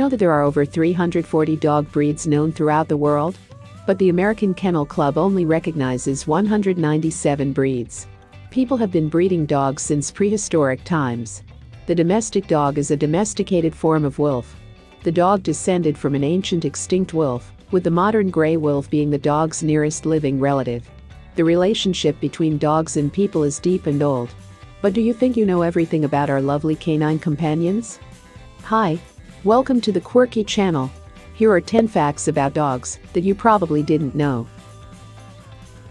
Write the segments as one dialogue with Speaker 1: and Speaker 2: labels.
Speaker 1: know that there are over 340 dog breeds known throughout the world? But the American Kennel Club only recognizes 197 breeds. People have been breeding dogs since prehistoric times. The domestic dog is a domesticated form of wolf. The dog descended from an ancient extinct wolf, with the modern gray wolf being the dog's nearest living relative. The relationship between dogs and people is deep and old. But do you think you know everything about our lovely canine companions? Hi. Welcome to the Quirky Channel. Here are 10 facts about dogs that you probably didn't know.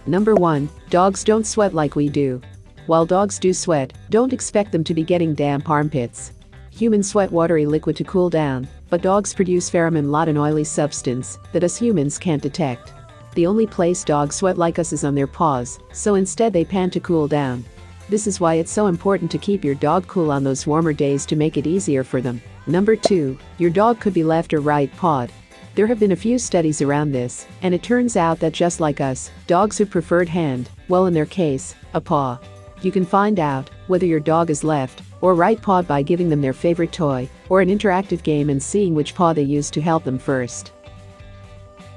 Speaker 1: Number 1. Dogs don't sweat like we do. While dogs do sweat, don't expect them to be getting damp armpits. Humans sweat watery liquid to cool down, but dogs produce pheromone, an oily substance that us humans can't detect. The only place dogs sweat like us is on their paws, so instead they pant to cool down. This is why it's so important to keep your dog cool on those warmer days to make it easier for them. Number 2. Your dog could be left or right-pawed. There have been a few studies around this, and it turns out that just like us, dogs have preferred hand, well in their case, a paw. You can find out whether your dog is left or right-pawed by giving them their favorite toy or an interactive game and seeing which paw they use to help them first.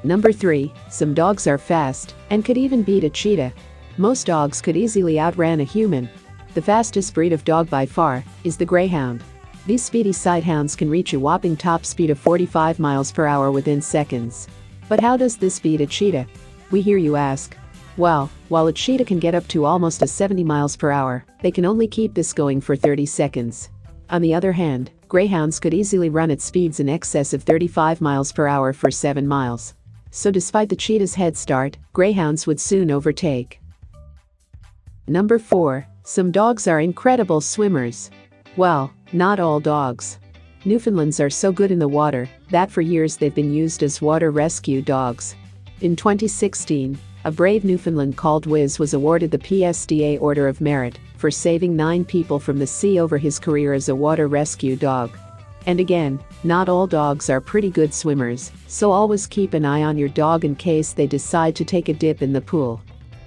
Speaker 1: Number 3. Some dogs are fast and could even beat a cheetah. Most dogs could easily outrun a human. The fastest breed of dog by far is the greyhound. These speedy sighthounds can reach a whopping top speed of 45 miles per hour within seconds. But how does this beat a cheetah? We hear you ask. Well, while a cheetah can get up to almost 70 miles per hour, they can only keep this going for 30 seconds. On the other hand, greyhounds could easily run at speeds in excess of 35 miles per hour for 7 miles. So despite the cheetah's head start, greyhounds would soon overtake. Number 4. Some dogs are incredible swimmers. Well, not all dogs. Newfoundlands are so good in the water that for years they've been used as water rescue dogs. In 2016, a brave Newfoundland called Wiz was awarded the PSDA Order of Merit for saving 9 people from the sea over his career as a water rescue dog. And again, not all dogs are pretty good swimmers, so always keep an eye on your dog in case they decide to take a dip in the pool.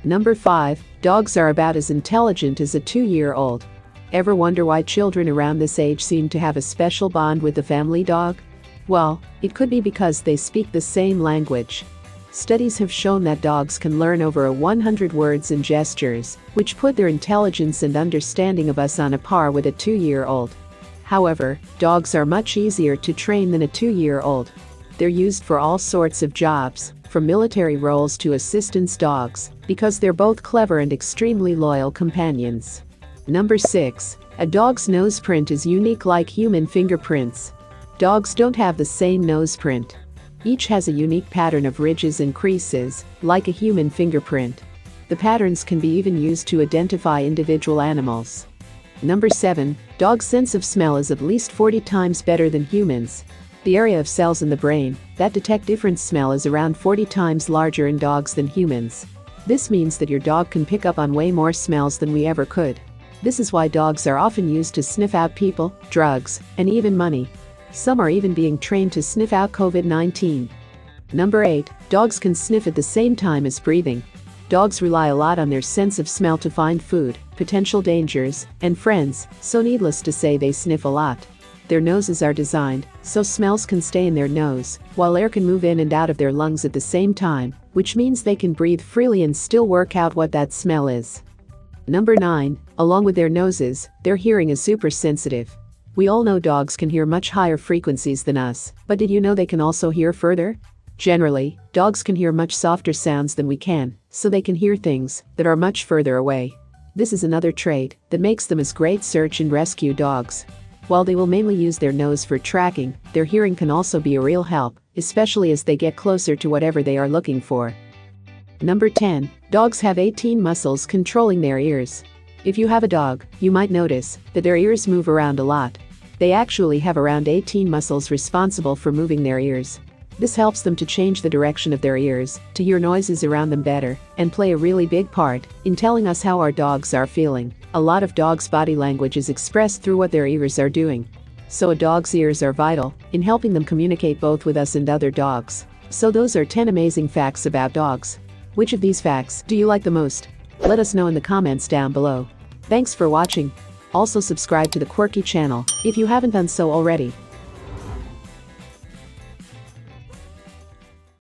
Speaker 1: Number 5. Dogs are about as intelligent as a 2-year-old. Ever wonder why children around this age seem to have a special bond with the family dog? Well, it could be because they speak the same language. Studies have shown that dogs can learn over 100 words and gestures, which put their intelligence and understanding of us on a par with a 2-year-old. However, dogs are much easier to train than a 2-year-old. They're used for all sorts of jobs, from military roles to assistance dogs, because they're both clever and extremely loyal companions. Number 6. A dog's nose print is unique like human fingerprints. Dogs don't have the same nose print. Each has a unique pattern of ridges and creases, like a human fingerprint. The patterns can be even used to identify individual animals. Number 7. Dogs' sense of smell is at least 40 times better than humans. The area of cells in the brain that detect different smell is around 40 times larger in dogs than humans. This means that your dog can pick up on way more smells than we ever could. This is why dogs are often used to sniff out people, drugs, and even money. Some are even being trained to sniff out COVID-19. Number 8. Dogs can sniff at the same time as breathing. Dogs rely a lot on their sense of smell to find food, potential dangers, and friends, so needless to say they sniff a lot. Their noses are designed so smells can stay in their nose, while air can move in and out of their lungs at the same time, which means they can breathe freely and still work out what that smell is. Number 9. Along with their noses, their hearing is super sensitive. We all know dogs can hear much higher frequencies than us, but did you know they can also hear further? Generally, dogs can hear much softer sounds than we can, so they can hear things that are much further away. This is another trait that makes them as great search and rescue dogs. While they will mainly use their nose for tracking, their hearing can also be a real help, especially as they get closer to whatever they are looking for. Number 10. Dogs have 18 muscles controlling their ears. If you have a dog, you might notice that their ears move around a lot. They actually have around 18 muscles responsible for moving their ears. This helps them to change the direction of their ears, to hear noises around them better, and play a really big part in telling us how our dogs are feeling. A lot of dogs' body language is expressed through what their ears are doing. So a dog's ears are vital in helping them communicate both with us and other dogs. So those are 10 amazing facts about dogs. Which of these facts do you like the most? Let us know in the comments down below. Thanks for watching. Also subscribe to the Quirky channel if you haven't done so already.